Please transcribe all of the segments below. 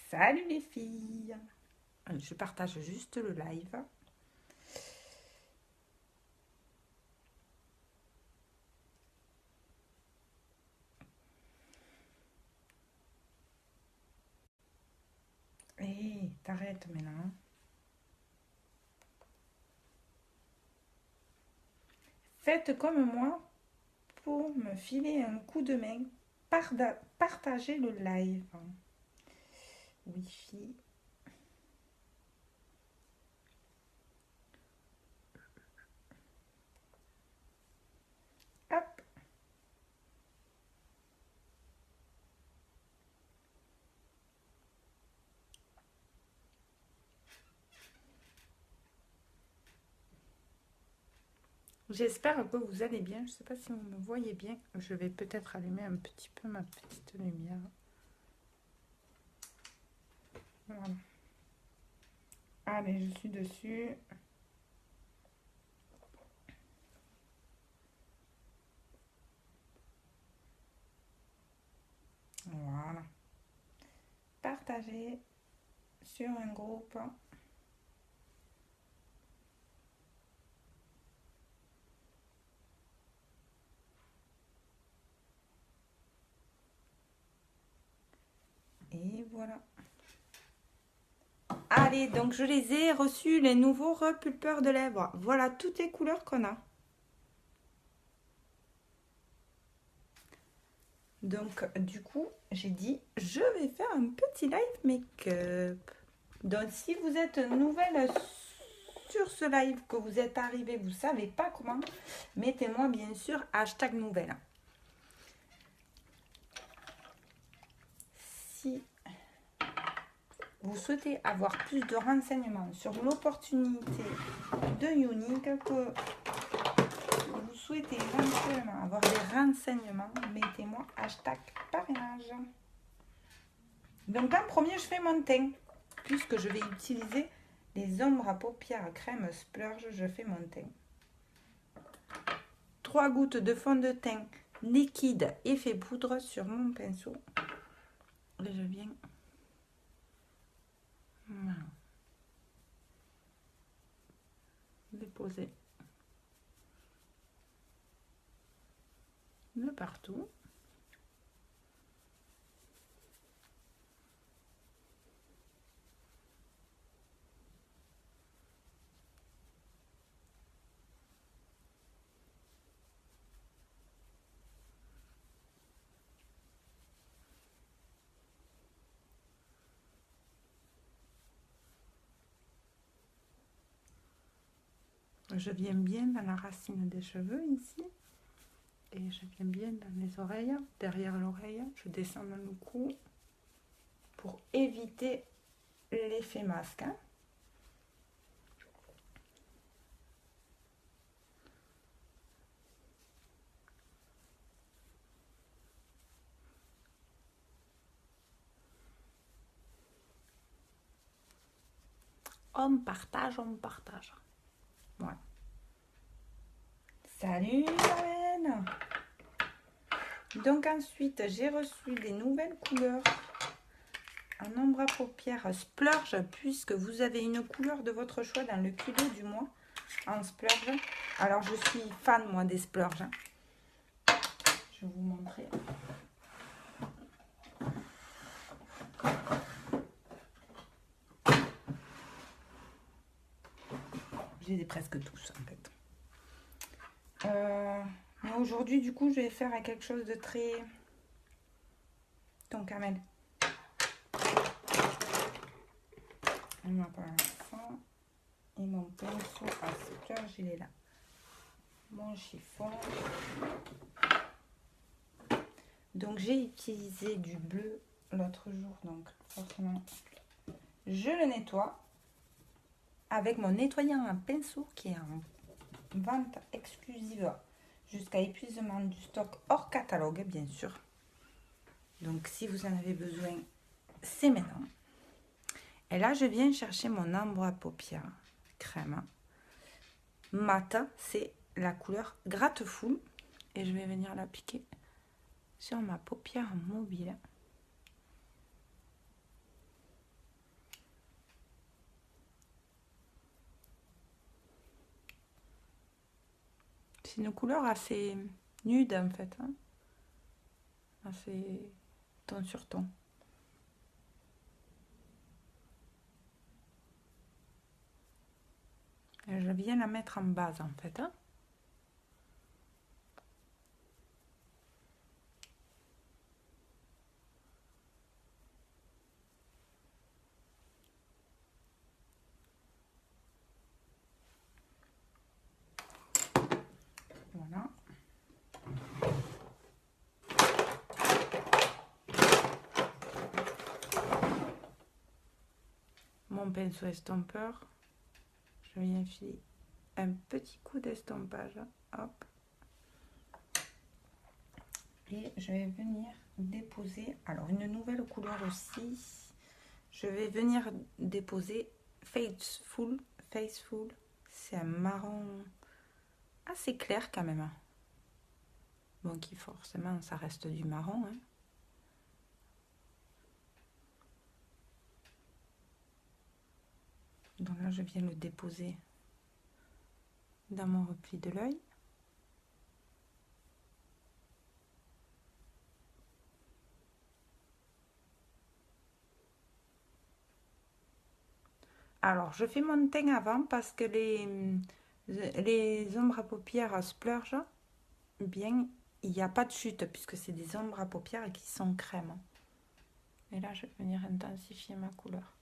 Salut les filles! Je partage juste le live. Hé, t'arrêtes maintenant. Faites comme moi pour me filer un coup de main. Partagez le live. Wi-Fi. Hop! J'espère que vous allez bien. Je ne sais pas si vous me voyez bien. Je vais peut-être allumer un petit peu ma petite lumière. Voilà. Allez, je suis dessus. Voilà. Partagez sur un groupe. Et voilà. Allez, donc je les ai reçus, les nouveaux repulpeurs de lèvres. Voilà toutes les couleurs qu'on a. Donc, du coup, j'ai dit, je vais faire un petit live make-up. Donc, si vous êtes nouvelle sur ce live, que vous êtes arrivé, vous ne savez pas comment, mettez-moi bien sûr hashtag nouvelle. Si vous souhaitez avoir plus de renseignements sur l'opportunité de Unique, que vous souhaitez éventuellement avoir des renseignements, mettez-moi hashtag parrainage. Donc en premier, je fais mon teint. Puisque je vais utiliser les ombres à paupières crème splurge, je fais mon teint. 3 gouttes de fond de teint liquide effet poudre sur mon pinceau. Et je viens... Voilà. Déposer de partout. Je viens bien dans la racine des cheveux ici. Et je viens bien dans les oreilles, derrière l'oreille. Je descends dans le cou pour éviter l'effet masque. Hein. On partage, on partage. Voilà. Salut Marlène. Donc ensuite, j'ai reçu des nouvelles couleurs en ombre à paupières splurge, puisque vous avez une couleur de votre choix dans le kilo du mois en splurge. Alors je suis fan moi des splurges. Je vais vous montrer. J'ai presque tous en fait. Mais aujourd'hui, du coup, je vais faire quelque chose de très... Ton camel. On va pas ça. Et mon pinceau à splurge, il est là. Mon chiffon. Donc, j'ai utilisé du bleu l'autre jour. Donc, forcément, je le nettoie avec mon nettoyant à pinceau qui est en vente exclusive jusqu'à épuisement du stock hors catalogue, bien sûr. Donc, si vous en avez besoin, c'est maintenant. Et là, je viens chercher mon ombre à paupières crème mat. C'est la couleur Gratte-Full. Et je vais venir l'appliquer sur ma paupière mobile. c'est une couleur assez nude en fait, hein. Assez ton sur ton. Et je viens la mettre en base en fait, hein. Voilà. Mon pinceau estompeur, je viens filer un petit coup d'estompage, hop, et je vais venir déposer, alors une nouvelle couleur aussi, je vais venir déposer Faithful, c'est un marron assez clair quand même, bon qui forcément ça reste du marron, hein. Donc là je viens le déposer dans mon repli de l'œil. Alors, je fais mon teint avant parce que les ombres à paupières splurge bien. Il n'y a pas de chute puisque c'est des ombres à paupières qui sont crème. Et là, je vais venir intensifier ma couleur.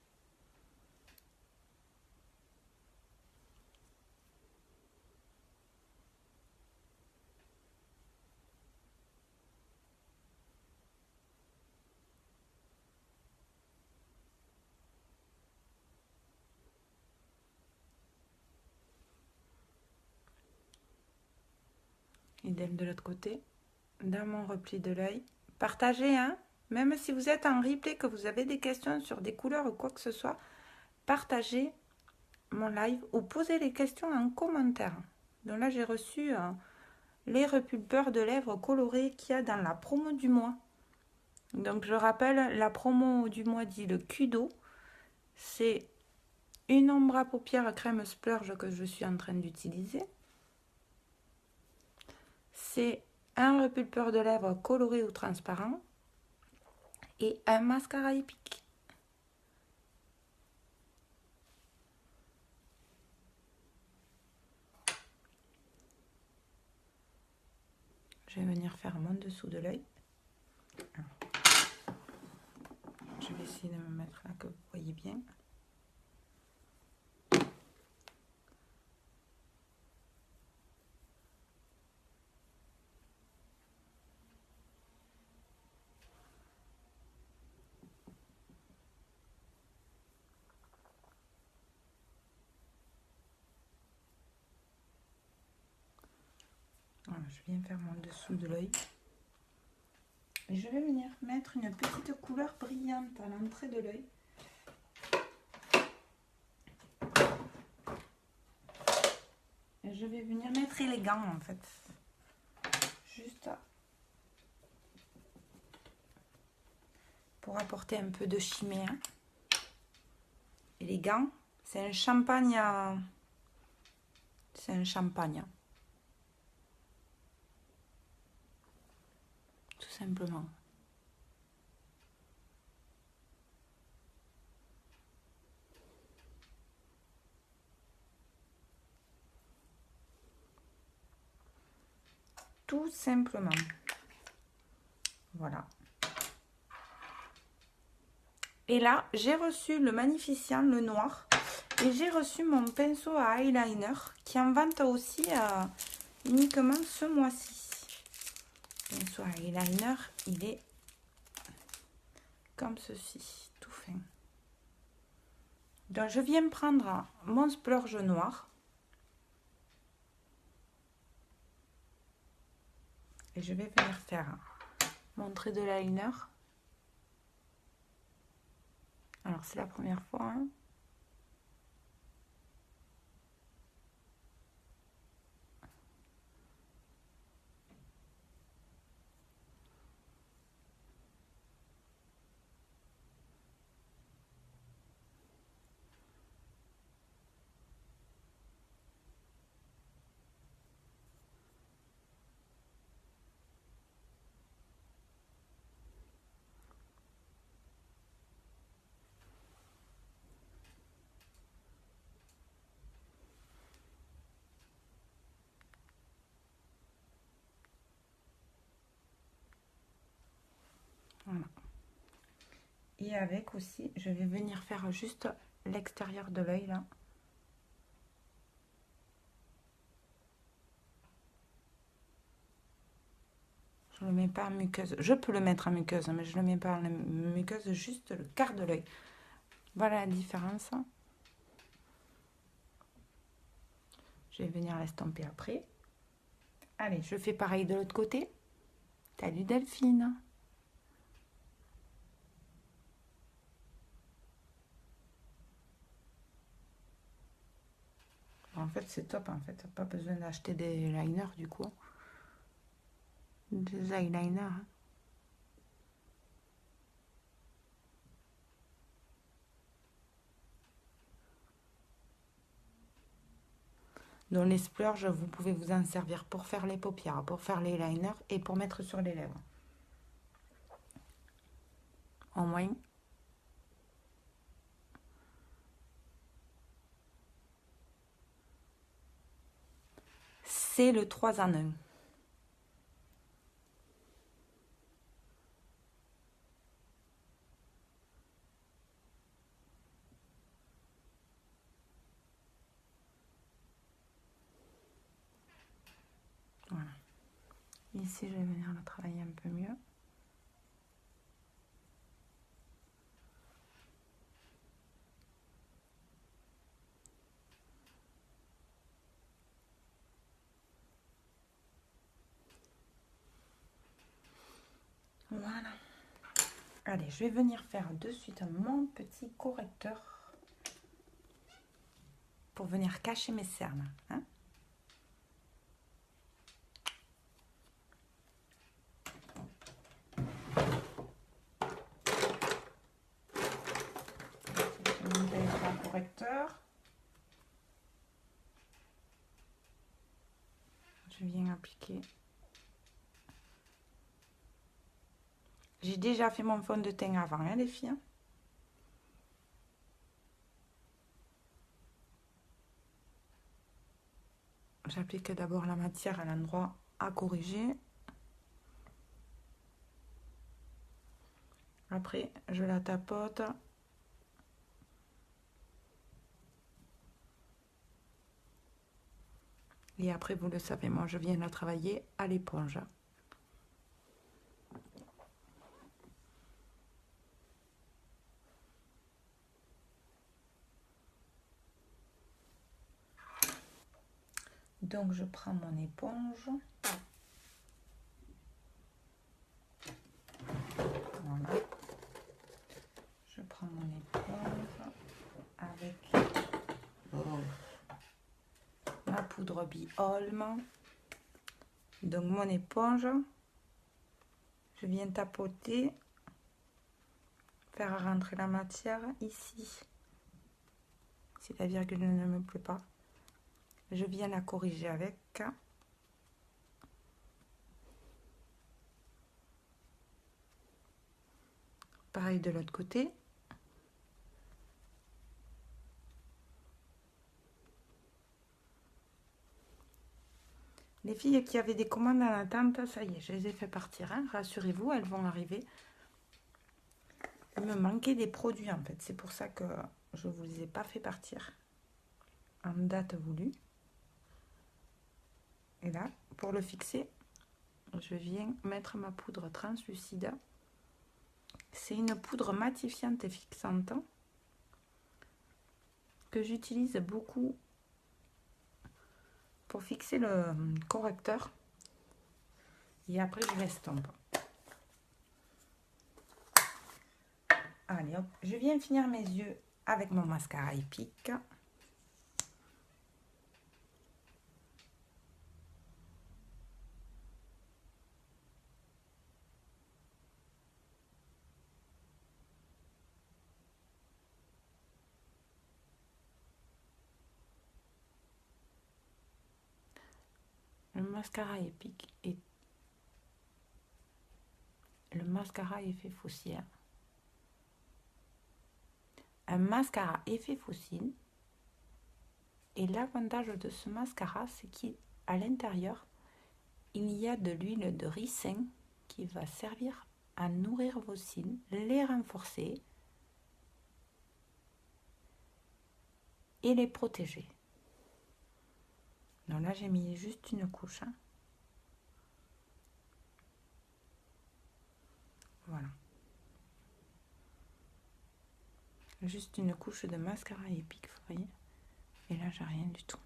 Idem de l'autre côté, dans mon repli de l'œil. Partagez, hein, même si vous êtes en replay, que vous avez des questions sur des couleurs ou quoi que ce soit, partagez mon live ou posez les questions en commentaire. Donc là, j'ai reçu les repulpeurs de lèvres colorés qu'il y a dans la promo du mois. Donc je rappelle, la promo du mois dit le Kudo. C'est une ombre à paupières crème splurge que je suis en train d'utiliser. C'est un repulpeur de lèvres coloré ou transparent et un mascara épique. Je vais venir faire mon dessous de l'œil. Je vais essayer de me mettre là que vous voyez bien. Voilà, je viens faire mon dessous de l'œil. Et je vais venir mettre une petite couleur brillante à l'entrée de l'œil. Et je vais venir mettre élégant en fait. Juste pour apporter un peu de chimère. Élégant, c'est un champagne. C'est un champagne. Tout simplement. Tout simplement. Voilà. Et là, j'ai reçu le Magnificent, le noir. Et j'ai reçu mon pinceau à eyeliner qui en vente aussi uniquement ce mois-ci. Pinceau à eyeliner, il est comme ceci, tout fin. Donc, je viens prendre mon splurge noir. Et je vais venir faire mon trait de liner. Alors, c'est la première fois, hein. Et avec aussi, je vais venir faire juste l'extérieur de l'œil là. Je ne le mets pas en muqueuse. Je peux le mettre en muqueuse, mais je ne le mets pas en muqueuse, juste le quart de l'œil. Voilà la différence. Je vais venir l'estomper après. Allez, je fais pareil de l'autre côté. Salut Delphine. En fait, c'est top. En fait, pas besoin d'acheter des liners du coup. Des eyeliners. Dans les splurges, vous pouvez vous en servir pour faire les paupières, pour faire les liners et pour mettre sur les lèvres. Au moins. C'est le 3 en 1. Voilà. Ici, je vais venir le travailler un peu mieux. Voilà. Allez, je vais venir faire de suite mon petit correcteur pour venir cacher mes cernes. Hein. Je vais monter le correcteur. Je viens appliquer. J'ai déjà fait mon fond de teint avant, hein, les filles. J'applique d'abord la matière à l'endroit à corriger. Après, je la tapote. Et après, vous le savez, moi, je viens la travailler à l'éponge. Donc, je prends mon éponge. Voilà. Je prends mon éponge avec ma poudre Bi-Holm. Donc, mon éponge, je viens tapoter, faire rentrer la matière ici. Si la virgule ne me plaît pas, je viens la corriger avec. Pareil de l'autre côté. Les filles qui avaient des commandes en attente, ça y est, je les ai fait partir. Hein. Rassurez-vous, elles vont arriver. Il me manquait des produits en fait. C'est pour ça que je ne vous les ai pas fait partir en date voulue. Et là, pour le fixer, je viens mettre ma poudre translucide. C'est une poudre matifiante et fixante que j'utilise beaucoup pour fixer le correcteur. Et après, je l'estompe. Allez, hop. Je viens finir mes yeux avec mon mascara épique. Le mascara épique est le mascara effet fossile. Un mascara effet fossile. Et l'avantage de ce mascara, c'est qu'à l'intérieur, il y a de l'huile de ricin qui va servir à nourrir vos cils, les renforcer et les protéger. Donc là, j'ai mis juste une couche. Hein. Voilà. Juste une couche de mascara épique, vous voyez. Et là, j'ai rien du tout.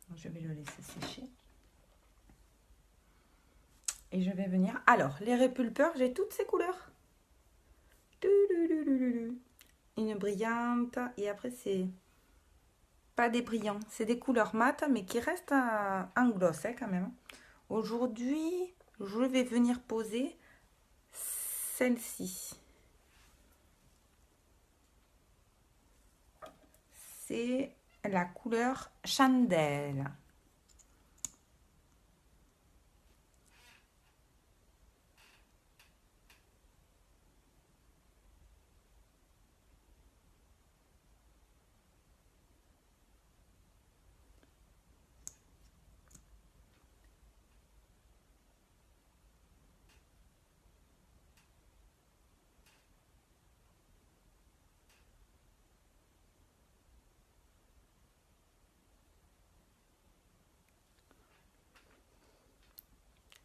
Donc, je vais le laisser sécher. Et je vais venir... Alors, les répulpeurs, j'ai toutes ces couleurs. Une brillante. Et après, c'est pas des brillants. C'est des couleurs mat, mais qui restent en gloss hein, quand même. Aujourd'hui, je vais venir poser celle-ci. C'est la couleur chandelle.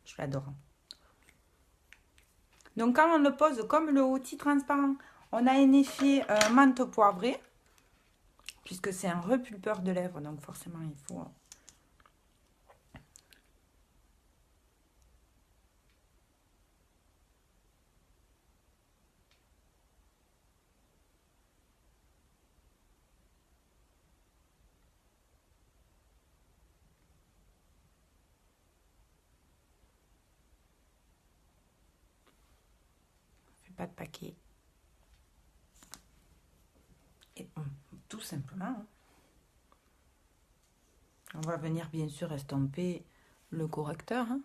Je l'adore. Donc, quand on le pose comme le outil transparent, on a un effet menthe poivrée, puisque c'est un repulpeur de lèvres, donc forcément, il faut... pas de paquet. Et tout simplement, hein. On va venir bien sûr estomper le correcteur. Hein.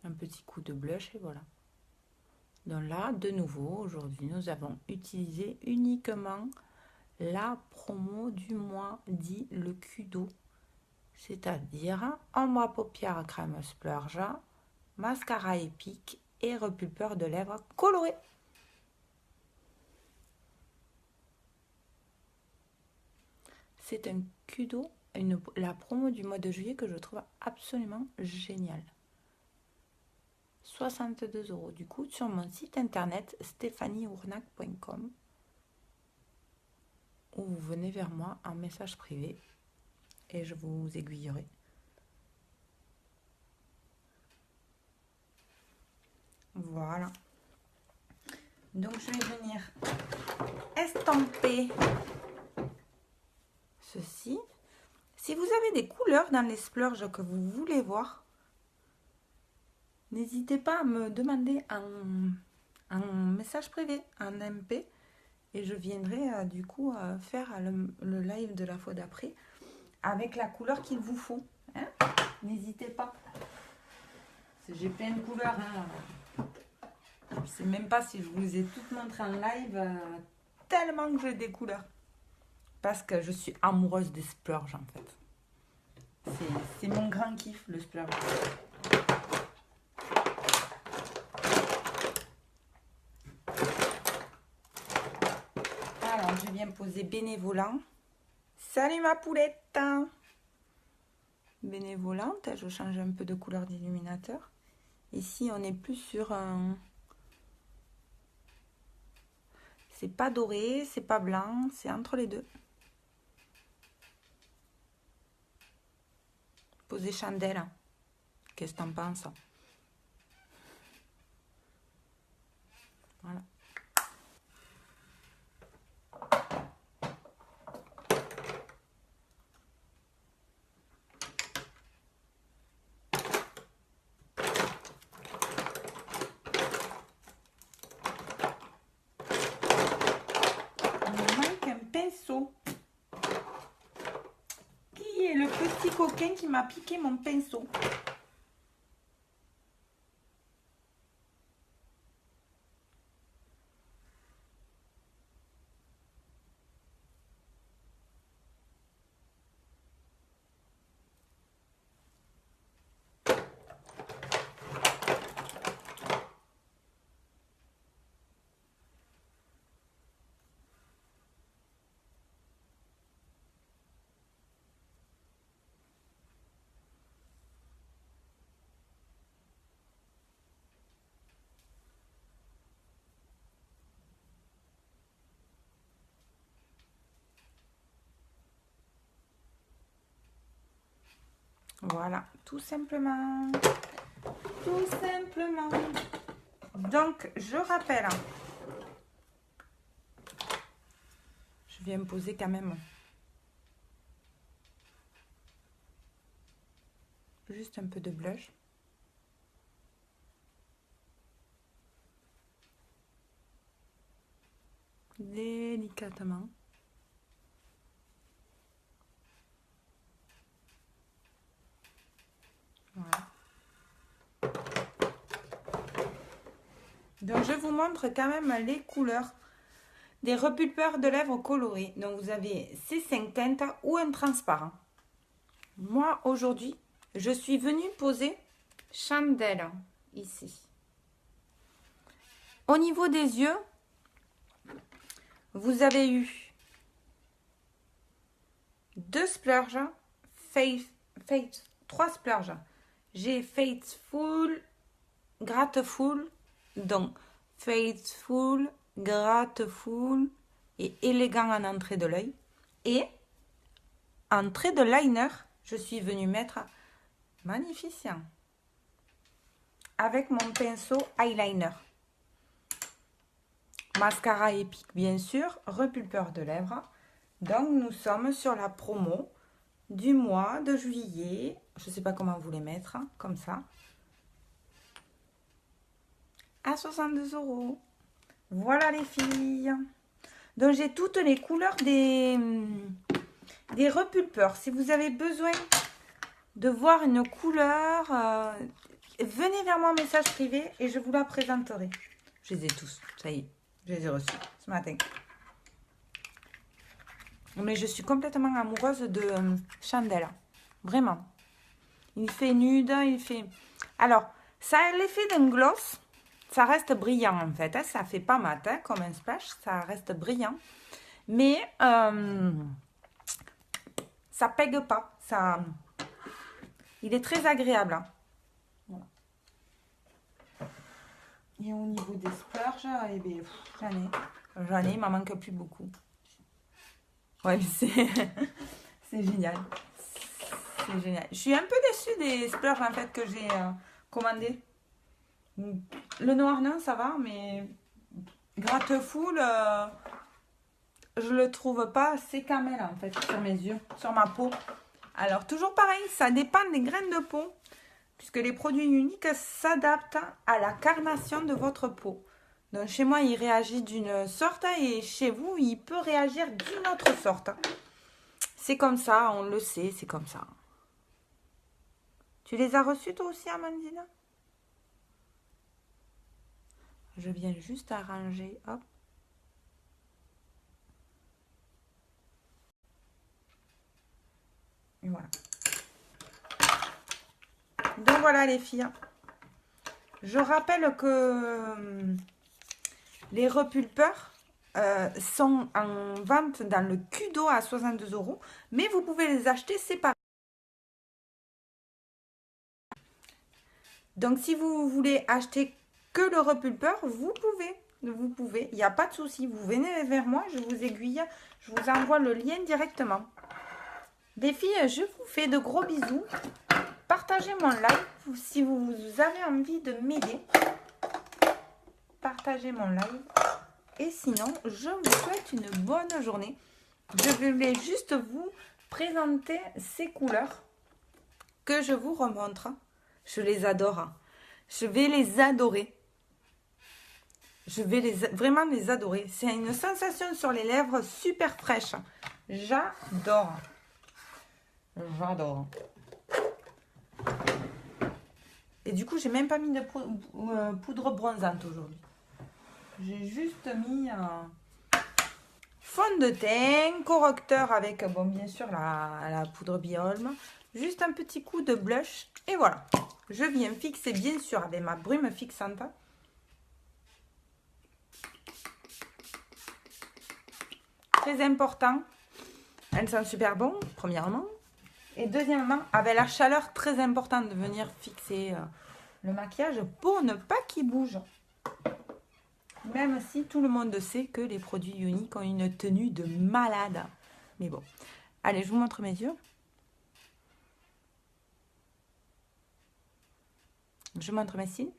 Un petit coup de blush et voilà. Donc là, de nouveau, aujourd'hui, nous avons utilisé uniquement la promo du mois dit le Kudo. C'est-à-dire ombre à paupières crème splurge, mascara épique et repulpeur de lèvres coloré. C'est un Kudo, la promo du mois de juillet que je trouve absolument géniale. 62 € du coup sur mon site internet stéphanieournac.com où vous venez vers moi en message privé et je vous aiguillerai. Voilà. Donc je vais venir estomper ceci. Si vous avez des couleurs dans les splurges que vous voulez voir, n'hésitez pas à me demander en message privé, en MP, et je viendrai du coup faire le live de la fois d'après avec la couleur qu'il vous faut. Hein, n'hésitez pas. J'ai plein de couleurs. Hein. Je ne sais même pas si je vous les ai toutes montrées en live, tellement que j'ai des couleurs. Parce que je suis amoureuse des splurges en fait. C'est mon grand kiff, le splurge. Alors, je viens poser bénévolant. Salut ma poulette! Bénévolante, je change un peu de couleur d'illuminateur. Ici, on est plus sur un... C'est pas doré, c'est pas blanc, c'est entre les deux. Poser chandelle. Qu'est-ce que t'en penses? Voilà. Coquin qui m'a piqué mon pinceau. Voilà, tout simplement. Tout simplement. Donc, je rappelle. Je vais me poser quand même. Juste un peu de blush. Délicatement. Voilà. Donc, je vous montre quand même les couleurs des repulpeurs de lèvres colorés. Donc, vous avez ces 5 teintes ou un transparent. Moi, aujourd'hui, je suis venue poser Chandelle ici. Au niveau des yeux, vous avez eu 2 splurges, Fate, 3 splurges. J'ai Fateful, Grateful, donc Faithful, Grateful et élégant en entrée de l'œil. Et en trait de liner, je suis venue mettre Magnificent avec mon pinceau eyeliner. Mascara épique, bien sûr, repulpeur de lèvres. Donc, nous sommes sur la promo du mois de juillet. Je ne sais pas comment vous les mettre, hein, comme ça. À 62 €. Voilà les filles. Donc, j'ai toutes les couleurs des repulpeurs. Si vous avez besoin de voir une couleur, venez vers moi en message privé et je vous la présenterai. Je les ai tous, ça y est. Je les ai reçus ce matin. Mais je suis complètement amoureuse de Chandelle. Vraiment. Il fait nude, il fait... Alors, ça a l'effet d'un gloss. Ça reste brillant en fait. Hein. Ça fait pas mat hein, comme un splash. Ça reste brillant. Mais ça pègue pas. Ça... Il est très agréable. Hein. Voilà. Et au niveau des splurges, eh bien, j'en ai, il m'en manque plus beaucoup. Ouais, c'est c'est génial. C'est génial. Je suis un peu déçue des splurges en fait que j'ai commandé. Le noir non, ça va, mais Grateful, je le trouve pas assez camel en fait sur mes yeux, sur ma peau. Alors toujours pareil, ça dépend des graines de peau, puisque les produits uniques s'adaptent à la carnation de votre peau. Donc chez moi, il réagit d'une sorte et chez vous, il peut réagir d'une autre sorte. C'est comme ça, on le sait, c'est comme ça. Tu les as reçus toi aussi, Amandine? Je viens juste arranger, hop. Et voilà. Donc voilà les filles. Je rappelle que les repulpeurs sont en vente dans le Kudo à 62 €, mais vous pouvez les acheter séparés. Donc si vous voulez acheter que le repulpeur, vous pouvez. Il n'y a pas de souci. Vous venez vers moi, je vous aiguille, je vous envoie le lien directement. Les filles, je vous fais de gros bisous. Partagez mon live si vous avez envie de m'aider. Partagez mon live. Et sinon, je vous souhaite une bonne journée. Je voulais juste vous présenter ces couleurs que je vous remontre. Je les adore. Je vais les adorer. Je vais vraiment les adorer. C'est une sensation sur les lèvres super fraîche. J'adore. J'adore. Et du coup, j'ai même pas mis de poudre bronzante aujourd'hui. J'ai juste mis fond de teint, correcteur avec, bon, bien sûr, la poudre Biolm. Juste un petit coup de blush. Et voilà. Je viens fixer, bien sûr, avec ma brume fixante. Très important. Elles sont super bon, premièrement. Et deuxièmement, avec la chaleur, très importante de venir fixer le maquillage pour ne pas qu'il bouge. Même si tout le monde sait que les produits uniques ont une tenue de malade. Mais bon. Allez, je vous montre mes yeux. Je montre mes signes.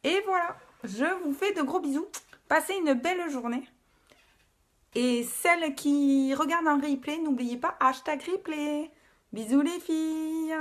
Et voilà, je vous fais de gros bisous. Passez une belle journée. Et celles qui regardent en replay, n'oubliez pas hashtag replay. Bisous les filles.